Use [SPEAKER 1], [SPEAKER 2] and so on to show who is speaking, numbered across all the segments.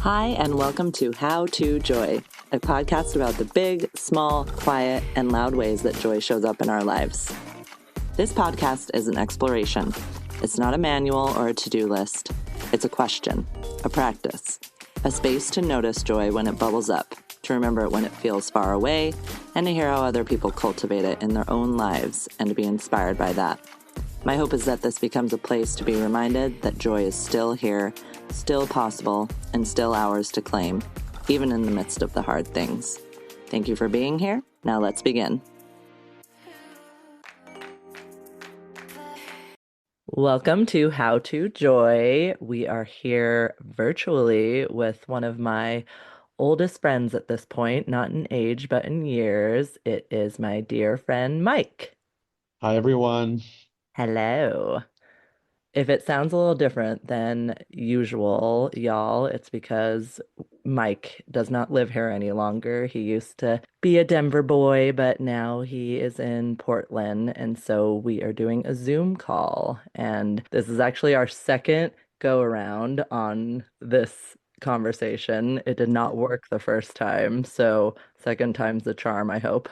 [SPEAKER 1] Hi, and welcome to How to Joy, a podcast about the big, small, quiet, and loud ways that joy shows up in our lives. This podcast is an exploration. It's not a manual or a to-do list. It's a question, a practice, a space to notice joy when it bubbles up, to remember it when it feels far away, and to hear how other people cultivate it in their own lives and to be inspired by that. My hope is that this becomes a place to be reminded that joy is still here, still possible, and still ours to claim, even in the midst of the hard things. Thank you for being here. Now let's begin. Welcome to How to Joy. We are here virtually with one of my oldest friends at this point, not in age, but in years. It is my dear friend, Mike.
[SPEAKER 2] Hi, everyone.
[SPEAKER 1] Hello. If it sounds a little different than usual, y'all, it's because Mike does not live here any longer. He used to be a Denver boy, but now he is in Portland. And so we are doing a Zoom call. And this is actually our second go around on this conversation. It did not work the first time. So, second time's the charm, I hope.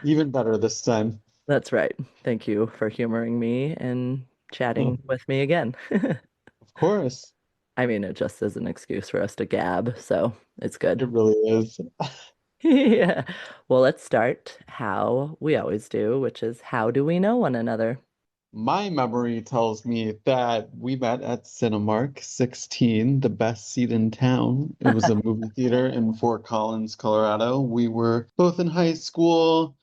[SPEAKER 2] Even better this time.
[SPEAKER 1] That's right. Thank you for humoring me and
[SPEAKER 2] Oh,
[SPEAKER 1] chatting with me again.
[SPEAKER 2] of course.
[SPEAKER 1] I mean, it just is an excuse for us to gab, so it's good.
[SPEAKER 2] It really is.
[SPEAKER 1] Yeah. Well, let's start how we always do, which is how do we know one another?
[SPEAKER 2] My memory tells me that we met at Cinemark 16, the best seat in town. It was a movie theater in Fort Collins, Colorado. We were both in high school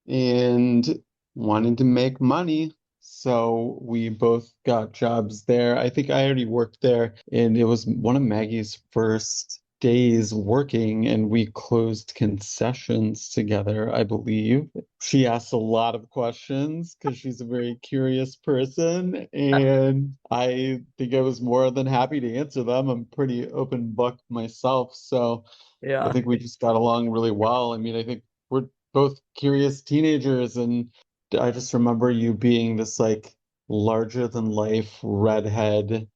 [SPEAKER 2] and wanted to make money. So we both got jobs there. I think I already worked there, and it was one of Maggie's first days working, and we closed concessions together, I believe. She asked a lot of questions because she's a very curious person, and I think I was more than happy to answer them. I'm pretty open book myself, so I
[SPEAKER 1] Yeah.
[SPEAKER 2] think we just got along really well. I mean, I think we're both curious teenagers, and I just remember you being this like larger than life redhead,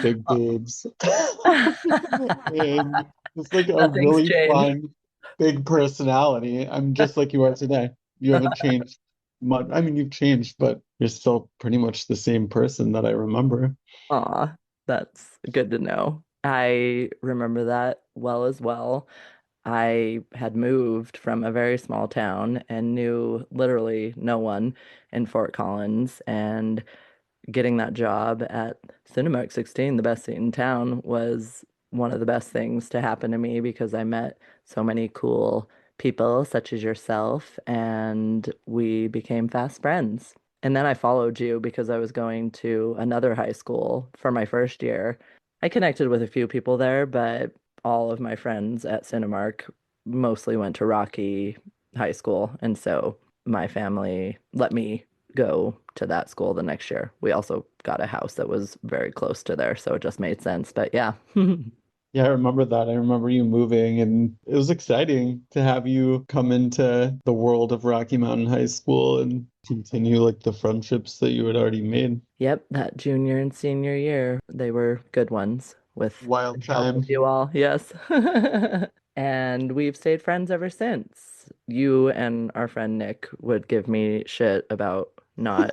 [SPEAKER 2] big boobs, and just like a
[SPEAKER 1] Nothing's
[SPEAKER 2] really
[SPEAKER 1] changed.
[SPEAKER 2] fun, big personality. I'm just like you are today. You haven't changed much. I mean, you've changed, but you're still pretty much the same person that I remember.
[SPEAKER 1] Aw, that's good to know. I remember that well as well. I had moved from a very small town and knew literally no one in Fort Collins, and getting that job at Cinemark 16, the best seat in town, was one of the best things to happen to me because I met so many cool people, such as yourself, and we became fast friends. And then I followed you because I was going to another high school for my first year. I connected with a few people there, but all of my friends at Cinemark mostly went to Rocky High School. And so my family let me go to that school the next year. We also got a house that was very close to there, so it just made sense. But yeah.
[SPEAKER 2] Yeah, I remember that. I remember you moving, and it was exciting to have you come into the world of Rocky Mountain High School and continue like the friendships that you had already made.
[SPEAKER 1] Yep, that junior and senior year, they were good ones with the
[SPEAKER 2] Wild
[SPEAKER 1] help of
[SPEAKER 2] time.
[SPEAKER 1] you all. Yes. And we've stayed friends ever since. You and our friend Nick would give me shit about not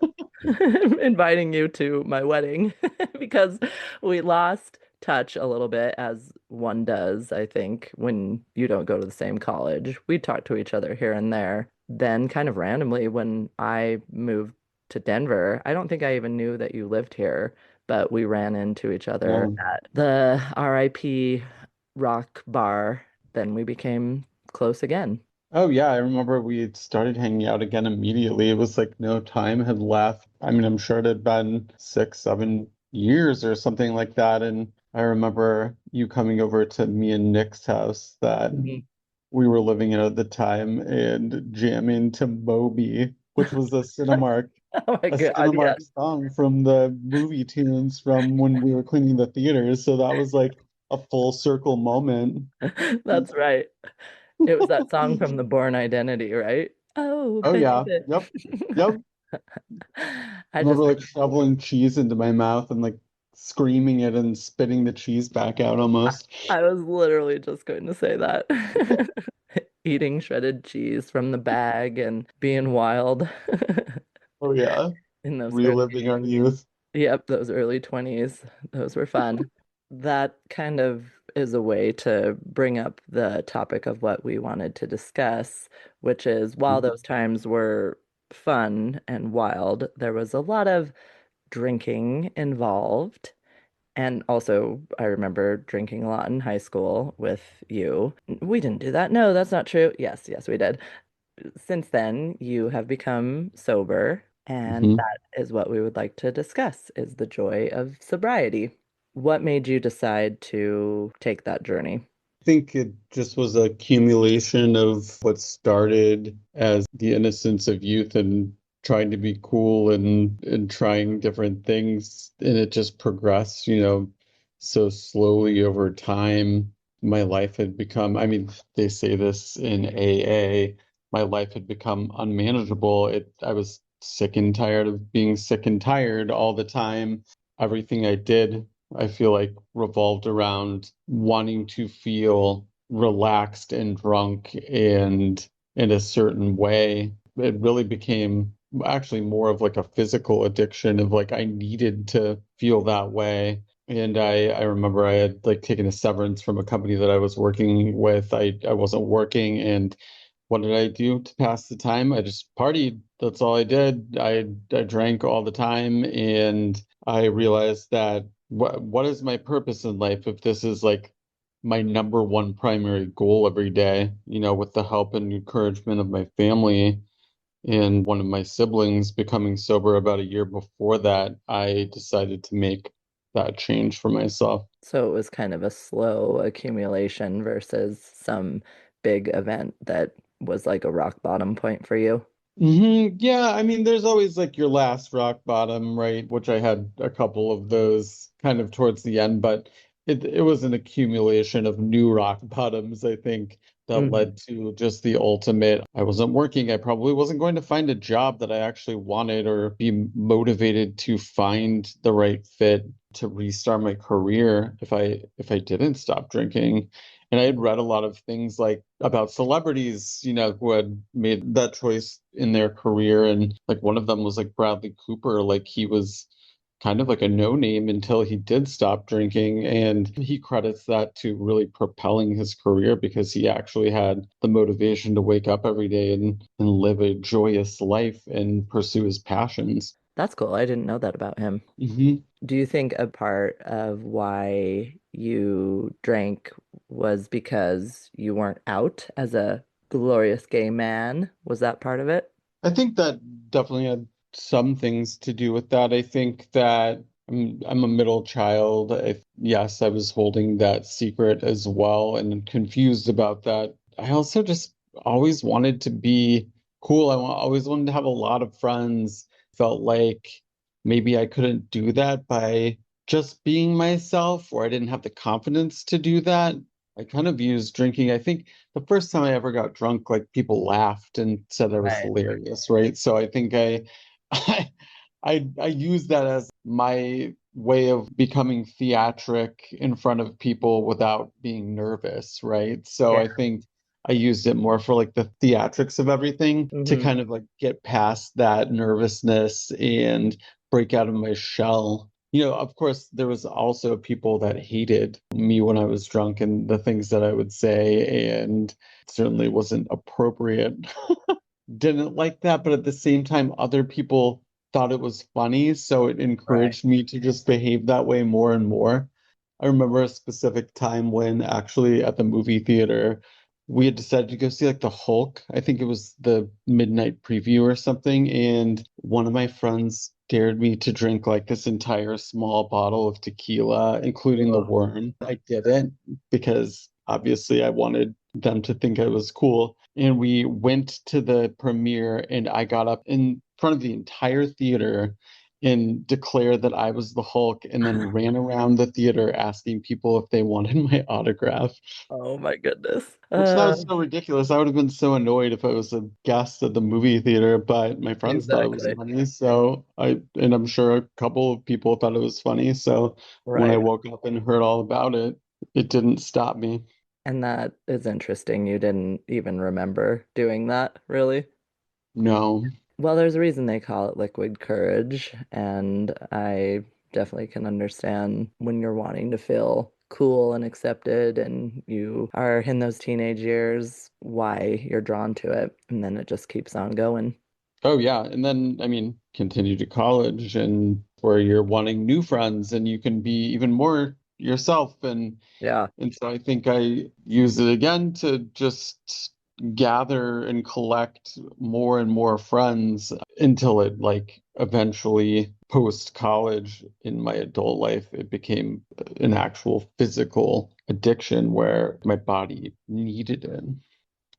[SPEAKER 1] inviting you to my wedding because we lost touch a little bit, as one does, I think, when you don't go to the same college. We talk to each other here and there. Then, kind of randomly, when I moved to Denver, I don't think I even knew that you lived here, but we ran into each other
[SPEAKER 2] Yeah.
[SPEAKER 1] at the RIP rock bar. Then we became close again.
[SPEAKER 2] Oh yeah, I remember we had started hanging out again immediately. It was like no time had left. I mean, I'm sure it had been 6, 7 years or something like that. And I remember you coming over to me and Nick's house that
[SPEAKER 1] Mhm.
[SPEAKER 2] we were living in at the time and jamming to Moby, which was
[SPEAKER 1] Oh my
[SPEAKER 2] a
[SPEAKER 1] God,
[SPEAKER 2] Cinemark
[SPEAKER 1] yes.
[SPEAKER 2] song from the movie tunes from when we were cleaning the theaters. So that was like a full circle moment.
[SPEAKER 1] That's right. It was that song from the Born Identity, right? Oh,
[SPEAKER 2] Oh yeah.
[SPEAKER 1] baby.
[SPEAKER 2] Yep. Yep.
[SPEAKER 1] I
[SPEAKER 2] Remember
[SPEAKER 1] just
[SPEAKER 2] like shoveling cheese into my mouth and like screaming it and spitting the cheese back out almost.
[SPEAKER 1] I was literally just going to say that. Eating shredded cheese from the bag and being wild
[SPEAKER 2] Oh yeah,
[SPEAKER 1] in those early,
[SPEAKER 2] reliving our youth.
[SPEAKER 1] yep, those early 20s. Those were fun. That kind of is a way to bring up the topic of what we wanted to discuss, which is while those times were fun and wild, there was a lot of drinking involved. And also, I remember drinking a lot in high school with you. We didn't do that. No, that's not true. Yes, yes, we did. Since then, you have become sober, and
[SPEAKER 2] Mhm.
[SPEAKER 1] that is what we would like to discuss is the joy of sobriety. What made you decide to take that journey?
[SPEAKER 2] Think it just was a accumulation of what started as the innocence of youth and trying to be cool and trying different things. And it just progressed, so slowly over time. My life had become, I mean, they say this in AA, my life had become unmanageable. I was sick and tired of being sick and tired all the time. Everything I did I feel like revolved around wanting to feel relaxed and drunk and in a certain way. It really became actually more of like a physical addiction of like I needed to feel that way. And I remember I had like taken a severance from a company that I was working with. I wasn't working and what did I do to pass the time? I just partied. That's all I did. I drank all the time and I realized that what is my purpose in life if this is like my number one primary goal every day, with the help and encouragement of my family and one of my siblings becoming sober about a year before that, I decided to make that change for myself.
[SPEAKER 1] So it was kind of a slow accumulation versus some big event that was like a rock bottom point for you.
[SPEAKER 2] Yeah, I mean, there's always like your last rock bottom, right? Which I had a couple of those kind of towards the end, but it was an accumulation of new rock bottoms, I think, that
[SPEAKER 1] Mhm.
[SPEAKER 2] led to just the ultimate. I wasn't working. I probably wasn't going to find a job that I actually wanted or be motivated to find the right fit to restart my career if I didn't stop drinking. And I had read a lot of things like about celebrities, who had made that choice in their career. And like one of them was like Bradley Cooper, like he was kind of like a no name until he did stop drinking. And he credits that to really propelling his career because he actually had the motivation to wake up every day and live a joyous life and pursue his passions.
[SPEAKER 1] That's cool. I didn't know that about him.
[SPEAKER 2] Hmm.
[SPEAKER 1] Do you think a part of why you drank was because you weren't out as a glorious gay man? Was that part of it?
[SPEAKER 2] I think that definitely had some things to do with that. I think that I'm a middle child. Yes, I was holding that secret as well and confused about that. I also just always wanted to be cool. Always wanted to have a lot of friends. Felt like maybe I couldn't do that by just being myself, or I didn't have the confidence to do that. I kind of used drinking. I think the first time I ever got drunk, like people laughed and said I was
[SPEAKER 1] Right.
[SPEAKER 2] hilarious, right? So I think I, I use that as my way of becoming theatric in front of people without being nervous, right? So
[SPEAKER 1] Yeah.
[SPEAKER 2] I think I used it more for like the theatrics of everything to
[SPEAKER 1] Hmm.
[SPEAKER 2] kind of like get past that nervousness and break out of my shell. Of course, there was also people that hated me when I was drunk and the things that I would say, and certainly wasn't appropriate. Didn't like that, but at the same time, other people thought it was funny, so it
[SPEAKER 1] Right.
[SPEAKER 2] encouraged me to just behave that way more and more. I remember a specific time when actually at the movie theater, we had decided to go see like the Hulk. I think it was the midnight preview or something, and one of my friends dared me to drink like this entire small bottle of tequila, including the
[SPEAKER 1] Whoa.
[SPEAKER 2] worm. I didn't because obviously I wanted them to think I was cool. And we went to the premiere, and I got up in front of the entire theater and declared that I was the Hulk and then ran around the theater asking people if they wanted my autograph.
[SPEAKER 1] Oh my goodness.
[SPEAKER 2] Which sounds so ridiculous. I would have been so annoyed if I was a guest at the movie theater, but my friends thought it was
[SPEAKER 1] Exactly.
[SPEAKER 2] funny. And I'm sure a couple of people thought it was funny. So when I
[SPEAKER 1] Right.
[SPEAKER 2] woke up and heard all about it, it didn't stop me.
[SPEAKER 1] And that is interesting. You didn't even remember doing that, really?
[SPEAKER 2] No.
[SPEAKER 1] Well, there's a reason they call it liquid courage, and I definitely can understand when you're wanting to feel cool and accepted and you are in those teenage years, why you're drawn to it, and then it just keeps on going.
[SPEAKER 2] Oh yeah. And then, I mean, continue to college and where you're wanting new friends and you can be even more yourself.
[SPEAKER 1] Yeah.
[SPEAKER 2] And so I think I use it again to just gather and collect more and more friends until it like eventually post college in my adult life, it became an actual physical addiction where my body needed it.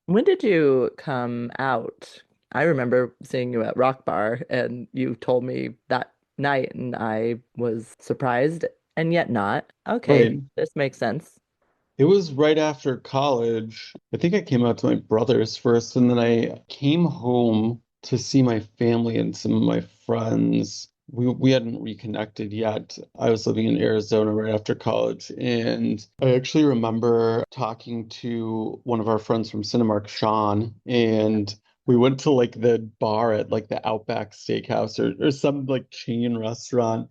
[SPEAKER 1] When did you come out? I remember seeing you at Rock Bar and you told me that night and I was surprised and yet not. Okay,
[SPEAKER 2] Right.
[SPEAKER 1] this makes sense.
[SPEAKER 2] It was right after college. I think I came out to my brothers first, and then I came home to see my family and some of my friends. We hadn't reconnected yet. I was living in Arizona right after college, and I actually remember talking to one of our friends from Cinemark, Sean, and we went to like the bar at like the Outback Steakhouse or some like chain restaurant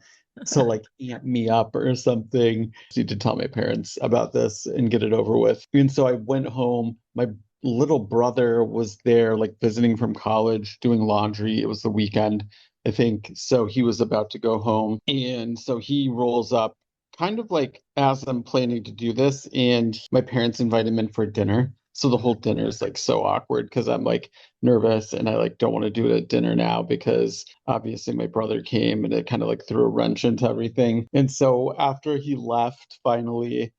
[SPEAKER 2] to like amp me up or something. I need to tell my parents about this and get it over with. And so I went home. My little brother was there, like visiting from college, doing laundry. It was the weekend, I think. So he was about to go home. And so he rolls up kind of like as I'm planning to do this. And my parents invite him in for dinner. So the whole dinner is like so awkward because I'm like nervous and I like don't want to do it at dinner now because obviously my brother came and it kind of like threw a wrench into everything. And so after he left, finally,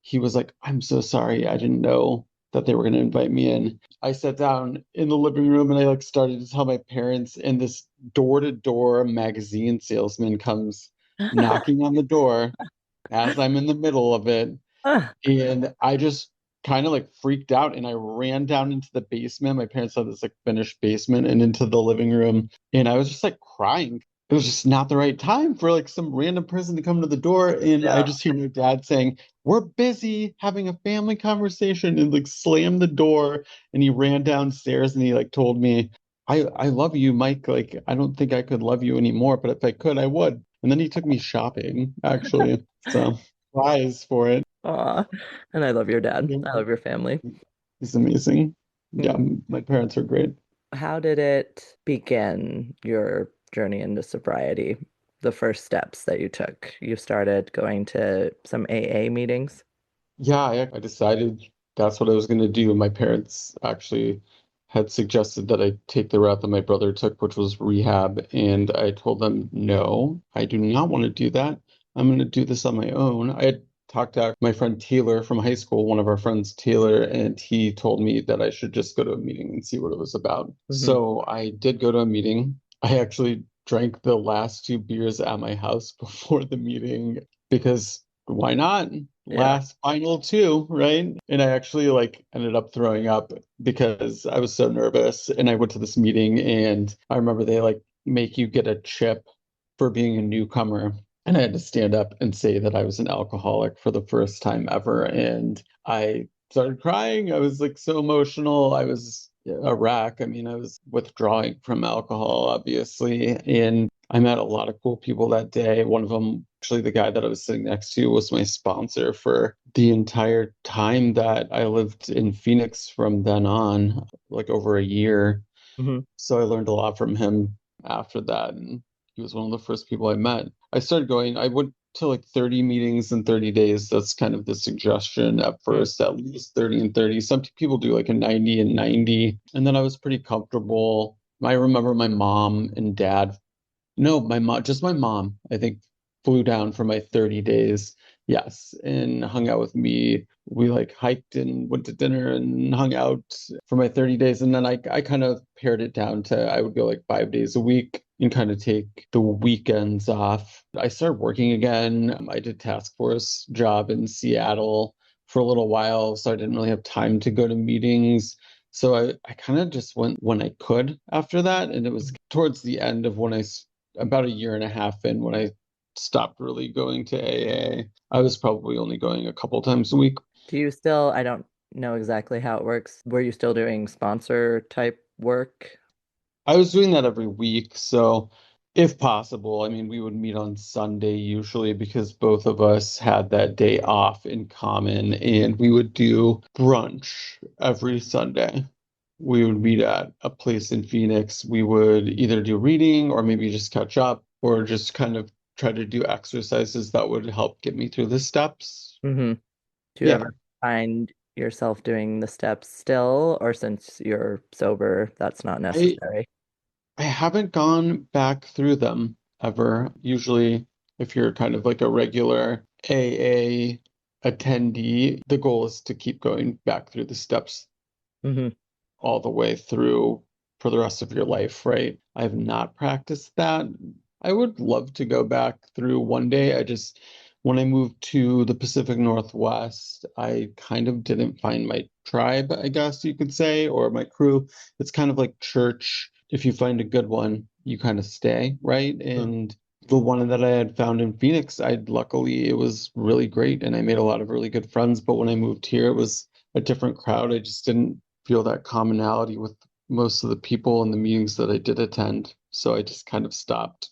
[SPEAKER 2] he was like, I'm so sorry. I didn't know that they were going to invite me in. I sat down in the living room and I like started to tell my parents, and this door-to-door magazine salesman comes knocking on the door as I'm in the middle of it.
[SPEAKER 1] Ah,
[SPEAKER 2] And I just kind of like freaked out and I ran down into the basement. My parents had this like finished basement and into the living room. And I was just like crying. It was just not the right time for like some random person to come to the door. And I
[SPEAKER 1] yeah.
[SPEAKER 2] just hear my dad saying, we're busy having a family conversation, and like slammed the door. And he ran downstairs and he like told me, I love you, Mike. Like, I don't think I could love you anymore, but if I could, I would. And then he took me shopping, actually. So, prize for it.
[SPEAKER 1] Aw. And I love your dad.
[SPEAKER 2] Yeah.
[SPEAKER 1] I love your family.
[SPEAKER 2] He's amazing. Yeah,
[SPEAKER 1] Mm.
[SPEAKER 2] my parents are great.
[SPEAKER 1] How did it begin, your journey into sobriety? The first steps that you took. You started going to some AA meetings.
[SPEAKER 2] Yeah, I decided that's what I was going to do. My parents actually had suggested that I take the route that my brother took, which was rehab. And I told them, no, I do not want to do that. I'm going to do this on my own. I had talked to my friend Taylor from high school, one of our friends, Taylor, and he told me that I should just go to a meeting and see what it was about.
[SPEAKER 1] Hmm.
[SPEAKER 2] So I did go to a meeting. I actually drank the last two beers at my house before the meeting because why not?
[SPEAKER 1] Yeah.
[SPEAKER 2] Last final two, right? And I actually like ended up throwing up because I was so nervous. And I went to this meeting and I remember they like make you get a chip for being a newcomer. And I had to stand up and say that I was an alcoholic for the first time ever. And I started crying. I was like so emotional. I was a wreck. I mean, I was withdrawing from alcohol, obviously. And I met a lot of cool people that day. One of them, actually, the guy that I was sitting next to, was my sponsor for the entire time that I lived in Phoenix from then on, like over a year.
[SPEAKER 1] Hmm.
[SPEAKER 2] So I learned a lot from him after that. And he was one of the first people I met. I started going, I went to like 30 meetings in 30 days. That's kind of the suggestion at
[SPEAKER 1] Mm.
[SPEAKER 2] first, at least 30 and 30. Some people do like a 90 and 90. And then I was pretty comfortable. I remember my mom and dad, no, my mom, just my mom, I think, flew down for my 30 days. Yes, and hung out with me. We like hiked and went to dinner and hung out for my 30 days. And then I kind of pared it down to I would go like 5 days a week. and kind of take the weekends off. I started working again. I did task force job in Seattle for a little while, so I didn't really have time to go to meetings. So I kind of just went when I could after that. And it was towards the end of about a year and a half in when I stopped really going to AA. I was probably only going a couple times a week.
[SPEAKER 1] Do you still, I don't know exactly how it works. Were you still doing sponsor type work?
[SPEAKER 2] I was doing that every week. So, if possible, I mean, we would meet on Sunday usually because both of us had that day off in common, and we would do brunch every Sunday. We would meet at a place in Phoenix. We would either do reading or maybe just catch up or just kind of try to do exercises that would help get me through the steps.
[SPEAKER 1] Hmm. Do you
[SPEAKER 2] Yeah.
[SPEAKER 1] ever find yourself doing the steps still, or since you're sober, that's not
[SPEAKER 2] I
[SPEAKER 1] necessary?
[SPEAKER 2] I haven't gone back through them ever. Usually, if you're kind of like a regular AA attendee, the goal is to keep going back through the steps
[SPEAKER 1] Hmm.
[SPEAKER 2] all the way through for the rest of your life, right? I have not practiced that. I would love to go back through one day. When I moved to the Pacific Northwest, I kind of didn't find my tribe, I guess you could say, or my crew. It's kind of like church. If you find a good one, you kind of stay, right? And the one that I had found in Phoenix, I luckily it was really great and I made a lot of really good friends. But when I moved here, it was a different crowd. I just didn't feel that commonality with most of the people in the meetings that I did attend. So I just kind of stopped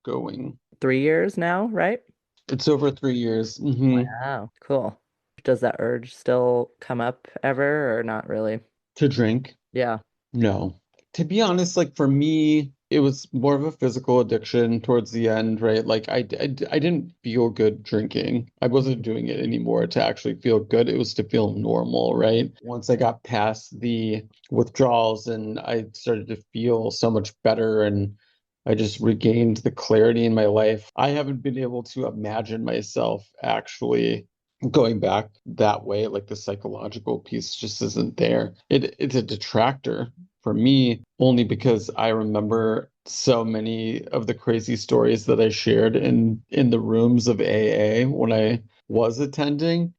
[SPEAKER 2] going.
[SPEAKER 1] 3 years now, right?
[SPEAKER 2] It's over 3 years.
[SPEAKER 1] Wow, cool. Does that urge still come up ever or not really?
[SPEAKER 2] To drink.
[SPEAKER 1] Yeah.
[SPEAKER 2] No. To be honest, like for me, it was more of a physical addiction towards the end, right? I didn't feel good drinking. I wasn't
[SPEAKER 1] Mhm.
[SPEAKER 2] doing it anymore to actually feel good. It was to feel normal, right? Once I got past the withdrawals and I started to feel so much better and I just regained the clarity in my life, I haven't been able to imagine myself actually going back that way. Like the psychological piece just isn't there. It's a detractor for me only because I remember so many of the crazy stories that I shared in the rooms of AA when I was attending.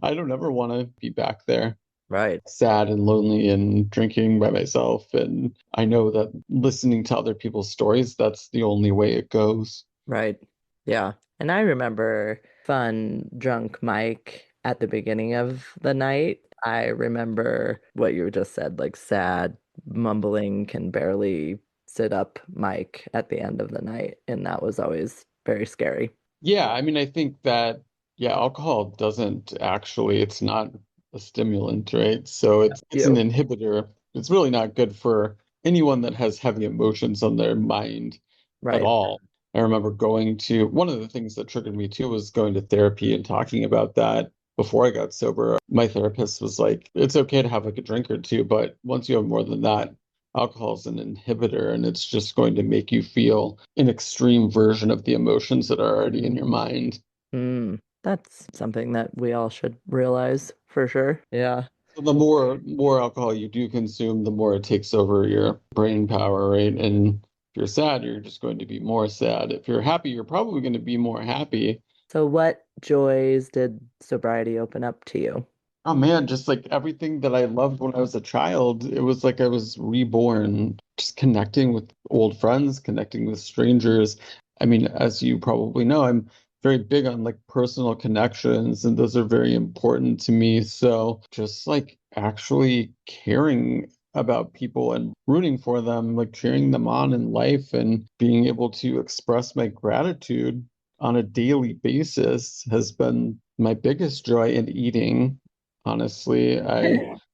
[SPEAKER 2] I don't ever want to be back there
[SPEAKER 1] Right.
[SPEAKER 2] sad and lonely and drinking by myself. And I know that listening to other people's stories, that's the only way it goes.
[SPEAKER 1] Right. Yeah. And I remember fun drunk Mike at the beginning of the night. I remember what you just said, like sad, mumbling, can barely sit up Mike at the end of the night. And that was always very scary.
[SPEAKER 2] Yeah, I mean, I think that, yeah, alcohol doesn't actually, it's not a stimulant, right? So it's an
[SPEAKER 1] You.
[SPEAKER 2] inhibitor. It's really not good for anyone that has heavy emotions on their mind at
[SPEAKER 1] Right.
[SPEAKER 2] all. I remember going to one of the things that triggered me too was going to therapy and talking about that before I got sober. My therapist was like, it's okay to have like a drink or two, but once you have more than that, alcohol is an inhibitor and it's just going to make you feel an extreme version of the emotions that are already in your mind.
[SPEAKER 1] Mm, that's something that we all should realize for sure. Yeah.
[SPEAKER 2] So the more alcohol you do consume, the more it takes over your brain power, right? And if you're sad, you're just going to be more sad. If you're happy, you're probably going to be more happy.
[SPEAKER 1] So what joys did sobriety open up to you?
[SPEAKER 2] Oh man, just like everything that I loved when I was a child, it was like I was reborn, just connecting with old friends, connecting with strangers. I mean, as you probably know, I'm very big on like personal connections, and those are very important to me. So just like actually caring about people and rooting for them, like cheering them on in life and being able to express my gratitude on a daily basis has been my biggest joy in eating. Honestly,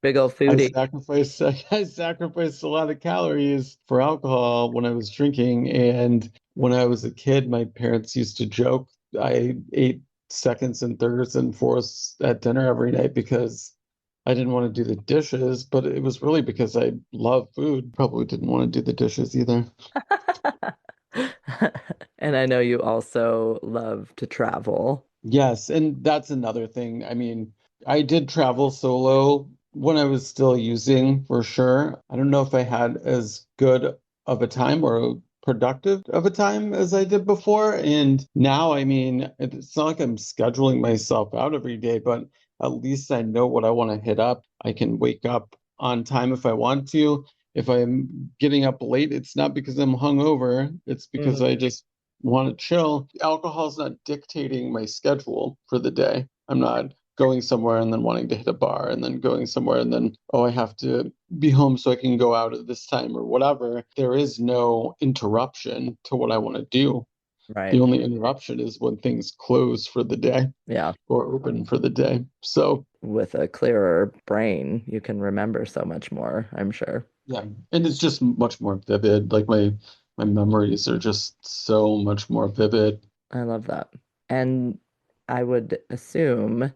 [SPEAKER 1] Big old
[SPEAKER 2] I
[SPEAKER 1] foodie.
[SPEAKER 2] sacrificed I sacrificed a lot of calories for alcohol when I was drinking, and when I was a kid, my parents used to joke I ate seconds and thirds and fourths at dinner every night because I didn't want to do the dishes, but it was really because I love food. Probably didn't want to do the dishes either.
[SPEAKER 1] And I know you also love to travel.
[SPEAKER 2] Yes, and that's another thing. I mean, I did travel solo when I was still using for sure. I don't know if I had as good of a time or productive of a time as I did before. And now, I mean, it's not like I'm scheduling myself out every day, but at least I know what I want to hit up. I can wake up on time if I want to. If I'm getting up late, it's not because I'm hungover, it's because
[SPEAKER 1] Mhm.
[SPEAKER 2] I just want to chill. Alcohol's not dictating my schedule for the day. I'm not going somewhere and then wanting to hit a bar and then going somewhere and then, oh, I have to be home so I can go out at this time or whatever. There is no interruption to what I want to do. The
[SPEAKER 1] Right.
[SPEAKER 2] only interruption is when things close for the day
[SPEAKER 1] Yeah.
[SPEAKER 2] or open for the day. So,
[SPEAKER 1] With a clearer brain, you can remember so much more, I'm sure.
[SPEAKER 2] yeah, and it's just much more vivid. Like my memories are just so much more vivid.
[SPEAKER 1] I love that. And I would assume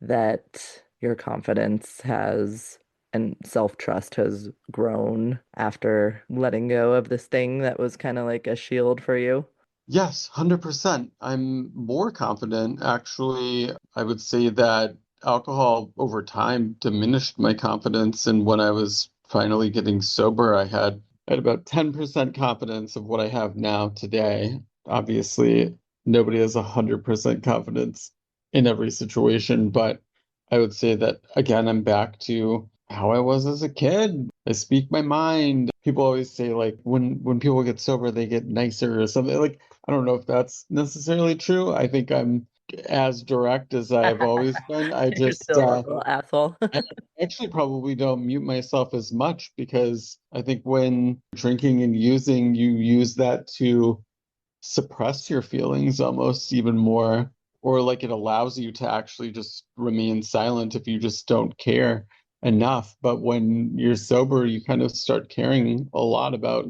[SPEAKER 1] that your confidence has and self-trust has grown after letting go of this thing that was kind of like a shield for you.
[SPEAKER 2] Yes, 100%. I'm more confident. Actually, I would say that alcohol over time diminished my confidence. And when I was finally getting sober, I had about 10% confidence of what I have now today. Obviously, nobody has 100% confidence in every situation, but I would say that again, I'm back to how I was as a kid. I speak my mind. People always say like when people get sober, they get nicer or something. Like I don't know if that's necessarily true. I think I'm as direct as I've always been.
[SPEAKER 1] You're still a little asshole.
[SPEAKER 2] I actually probably don't mute myself as much because I think when drinking and using, you use that to suppress your feelings almost even more, or like it allows you to actually just remain silent if you just don't care enough. But when you're sober, you kind of start caring a lot about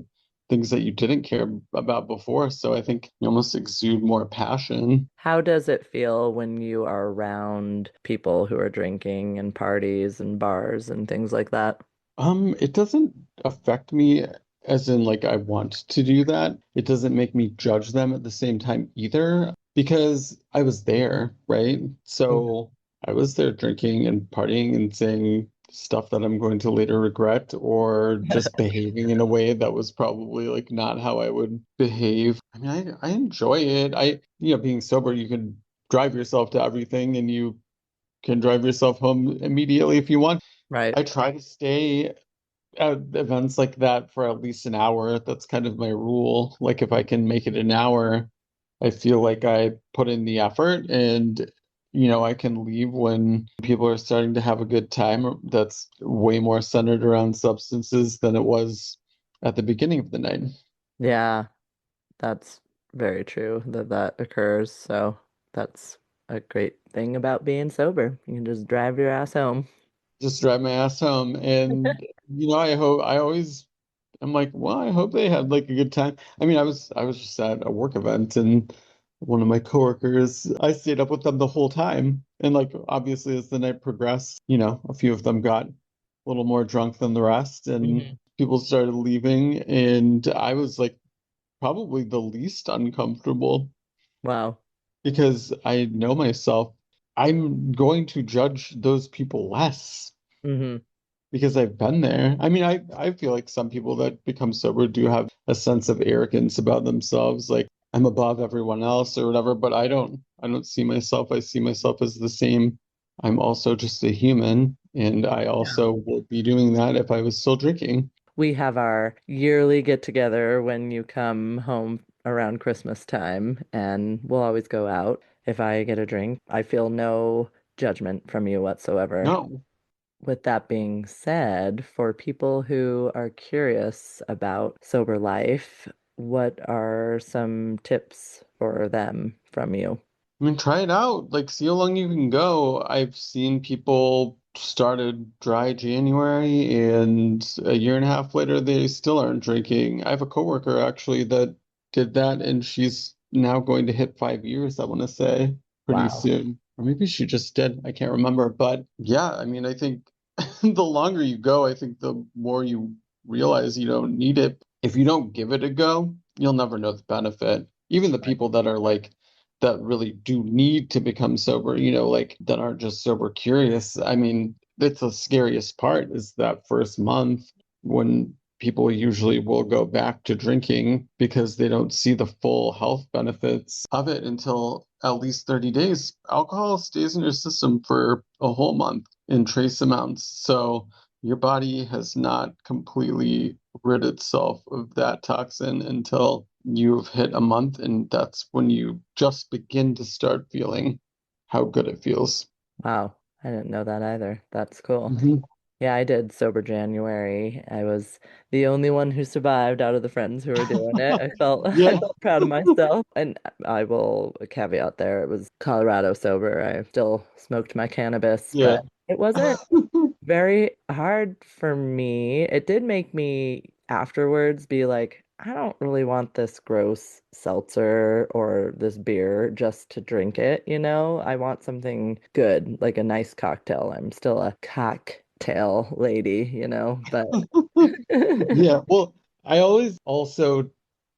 [SPEAKER 2] things that you didn't care about before. So I think you almost exude more passion.
[SPEAKER 1] How does it feel when you are around people who are drinking and parties and bars and things like that?
[SPEAKER 2] It doesn't affect me as in like I want to do that. It doesn't make me judge them at the same time either because I was there, right?
[SPEAKER 1] Mhm.
[SPEAKER 2] So I was there drinking and partying and saying stuff that I'm going to later regret or just behaving in a way that was probably like not how I would behave. I mean, I enjoy it. Being sober, you can drive yourself to everything and you can drive yourself home immediately if you want.
[SPEAKER 1] Right.
[SPEAKER 2] I try to stay at events like that for at least an hour. That's kind of my rule. Like if I can make it an hour, I feel like I put in the effort and I can leave when people are starting to have a good time. That's way more centered around substances than it was at the beginning of the night.
[SPEAKER 1] Yeah, that's very true that that occurs. So that's a great thing about being sober. You can just drive your ass home.
[SPEAKER 2] Just drive my ass home. And I always I'm like, well, I hope they had like a good time. I mean, I was just at a work event and one of my coworkers, I stayed up with them the whole time. And like obviously as the night progressed, a few of them got a little more drunk than the rest and
[SPEAKER 1] Mhm.
[SPEAKER 2] people started leaving and I was like probably the least uncomfortable
[SPEAKER 1] Wow.
[SPEAKER 2] because I know myself. I'm going to judge those people less
[SPEAKER 1] Hmm.
[SPEAKER 2] because I've been there. I mean, I feel like some people that become sober do have a sense of arrogance about themselves, like I'm above everyone else or whatever, but I don't see myself. I see myself as the same. I'm also just a human, and I
[SPEAKER 1] Yeah.
[SPEAKER 2] also would be doing that if I was still drinking.
[SPEAKER 1] We have our yearly get together when you come home around Christmas time, and we'll always go out. If I get a drink, I feel no judgment from you whatsoever.
[SPEAKER 2] No,
[SPEAKER 1] With that being said, for people who are curious about sober life, what are some tips for them from you?
[SPEAKER 2] I mean, try it out. Like, see how long you can go. I've seen people started dry January, and a year and a half later, they still aren't drinking. I have a coworker actually that did that, and she's now going to hit 5 years, I want to say, pretty
[SPEAKER 1] Wow.
[SPEAKER 2] soon. Or maybe she just did. I can't remember. But yeah, I mean, I think the longer you go, I think the more you realize you don't need it. If you don't give it a go, you'll never know the benefit. Even the
[SPEAKER 1] Right.
[SPEAKER 2] people that are like, that really do need to become sober, like that aren't just sober curious. I mean, that's the scariest part is that first month when people usually will go back to drinking because they don't see the full health benefits of it until at least 30 days. Alcohol stays in your system for a whole month in trace amounts. So your body has not completely rid itself of that toxin until you've hit a month, and that's when you just begin to start feeling how good it feels.
[SPEAKER 1] Wow, I didn't know that either. That's cool.
[SPEAKER 2] Mhm.
[SPEAKER 1] Yeah, I did sober January. I was the only one who survived out of the friends who were doing it. I felt I
[SPEAKER 2] Yeah,
[SPEAKER 1] felt proud of myself. And I will caveat there, it was Colorado sober. I still smoked my cannabis,
[SPEAKER 2] yeah.
[SPEAKER 1] but it wasn't very hard for me. It did make me afterwards be like, I don't really want this gross seltzer or this beer just to drink it, you know? I want something good, like a nice cocktail. I'm still a cocktail lady, you know, but
[SPEAKER 2] Yeah, well, I always also,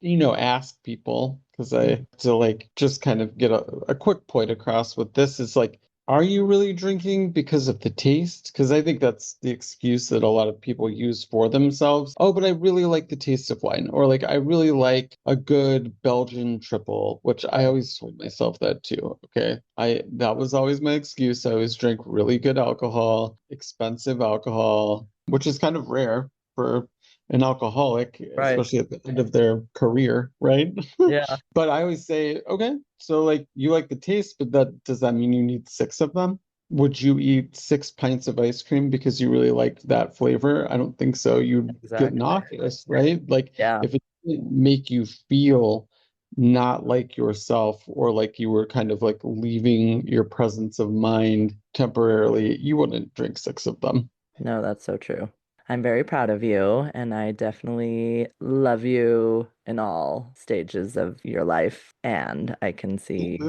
[SPEAKER 2] ask people because I have to like just kind of get a quick point across with this is like, are you really drinking because of the taste? Because I think that's the excuse that a lot of people use for themselves. Oh, but I really like the taste of wine, or like I really like a good Belgian triple, which I
[SPEAKER 1] Right.
[SPEAKER 2] always told myself that too. Okay. That was always my excuse. I always drink really good alcohol, expensive alcohol, which is kind of rare for an alcoholic,
[SPEAKER 1] Right.
[SPEAKER 2] especially at the end of their career, right?
[SPEAKER 1] Yeah,
[SPEAKER 2] But I always say, okay, so like you like the taste, but that does that mean you need six of them? Would you eat 6 pints of ice cream because you really liked that flavor? I don't think so. You'd get
[SPEAKER 1] exactly.
[SPEAKER 2] nauseous, right? Like
[SPEAKER 1] Yeah.
[SPEAKER 2] if it didn't make you feel not like yourself or like you were kind of like leaving your presence of mind temporarily, you wouldn't drink six of them.
[SPEAKER 1] No, that's so true. I'm very proud of you, and I definitely love you in all stages of your life. And I can see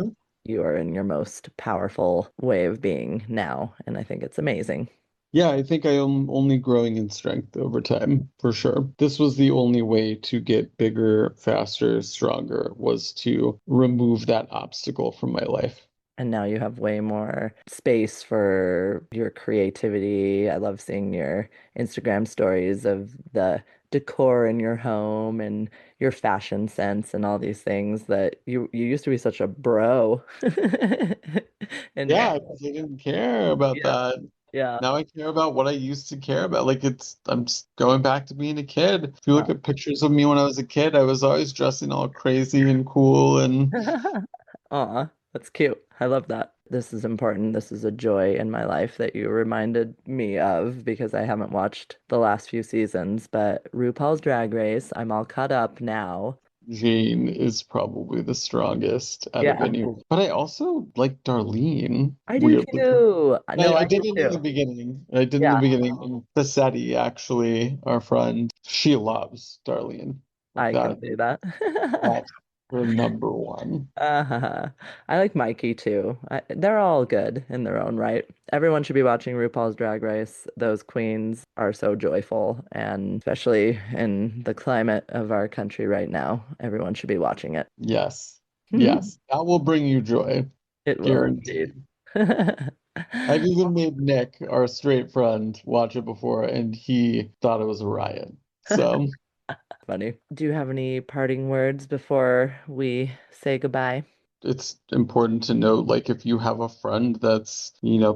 [SPEAKER 1] you are in your most powerful way of being now, and I think it's amazing.
[SPEAKER 2] Yeah, I think I am only growing in strength over time, for sure. This was the only way to get bigger, faster, stronger, was to remove that obstacle from my life.
[SPEAKER 1] And now you have way more space for your creativity. I love seeing your Instagram stories of the decor in your home and your fashion sense and all these things that you used to be such a bro. And now,
[SPEAKER 2] Yeah, because I didn't care about
[SPEAKER 1] yeah,
[SPEAKER 2] that.
[SPEAKER 1] yeah.
[SPEAKER 2] Now I care about what I used to care about. Like I'm just going back to being a kid. If you look
[SPEAKER 1] Wow.
[SPEAKER 2] at pictures of me when I was a kid, I was always dressing all crazy and cool and
[SPEAKER 1] Aw, that's cute. I love that. This is important. This is a joy in my life that you reminded me of because I haven't watched the last few seasons. But RuPaul's Drag Race, I'm all caught up now.
[SPEAKER 2] Jane is probably the strongest out of
[SPEAKER 1] Yeah,
[SPEAKER 2] anyone. But I also like Darlene,
[SPEAKER 1] I do
[SPEAKER 2] weirdly.
[SPEAKER 1] too. No,
[SPEAKER 2] I
[SPEAKER 1] I do
[SPEAKER 2] did in the
[SPEAKER 1] too.
[SPEAKER 2] beginning. I did in the
[SPEAKER 1] Yeah,
[SPEAKER 2] beginning. And Bassetti, actually, our friend, she loves Darlene.
[SPEAKER 1] I
[SPEAKER 2] That
[SPEAKER 1] can see that.
[SPEAKER 2] that's her number one.
[SPEAKER 1] I like Mikey too. They're all good in their own right. Everyone should be watching RuPaul's Drag Race. Those queens are so joyful, and especially in the climate of our country right now, everyone should be watching it.
[SPEAKER 2] Yes. Yes. That will bring you joy.
[SPEAKER 1] It will indeed.
[SPEAKER 2] Guaranteed. I've even made Nick, our straight friend, watch it before, and he thought it was a riot. So
[SPEAKER 1] Funny. Do you have any parting words before we say goodbye?
[SPEAKER 2] it's important to note, like, if you have a friend that's,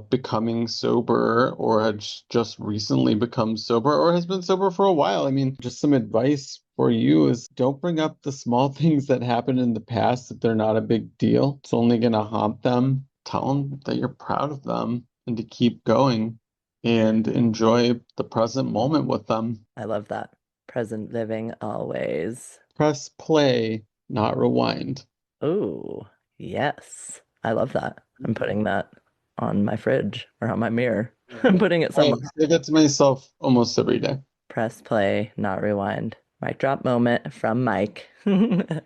[SPEAKER 2] becoming sober or has just recently become sober or has been sober for a while, I mean, just some advice for you is don't bring up the small things that happened in the past if they're not a big deal. It's only going to haunt them. Tell them that you're proud of them and to keep going and enjoy the present moment with them.
[SPEAKER 1] I love that. Present living always.
[SPEAKER 2] Press play, not rewind.
[SPEAKER 1] Oh, yes. I love that. I'm putting that on my fridge or on my mirror. I'm putting it
[SPEAKER 2] I
[SPEAKER 1] somewhere.
[SPEAKER 2] say that to myself almost every day.
[SPEAKER 1] Press play, not rewind. Mic drop moment from Mike. All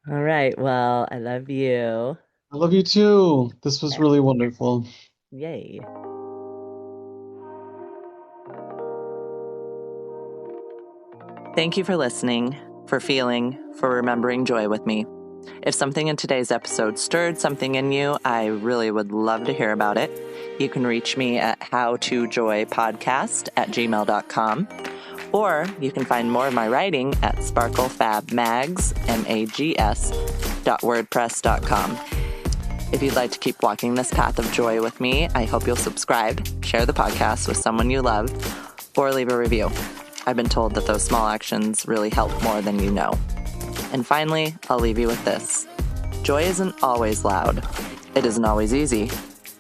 [SPEAKER 1] right. Well, I love you.
[SPEAKER 2] I love you too. This was really wonderful.
[SPEAKER 1] Yay. Thank you for listening, for feeling, for remembering joy with me. If something in today's episode stirred something in you, I really would love to hear about it. You can reach me at howtojoypodcast@gmail.com, or you can find more of my writing at sparklefabmags.wordpress.com. If you'd like to keep walking this path of joy with me, I hope you'll subscribe, share the podcast with someone you love, or leave a review. I've been told that those small actions really help more than you know. And finally, I'll leave you with this. Joy isn't always loud. It isn't always easy,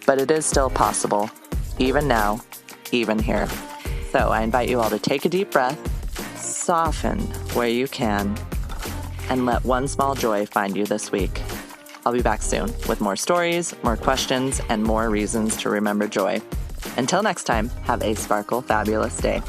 [SPEAKER 1] but it is still possible, even now, even here. So I invite you all to take a deep breath, soften where you can, and let one small joy find you this week. I'll be back soon with more stories, more questions, and more reasons to remember joy. Until next time, have a sparkle fabulous day.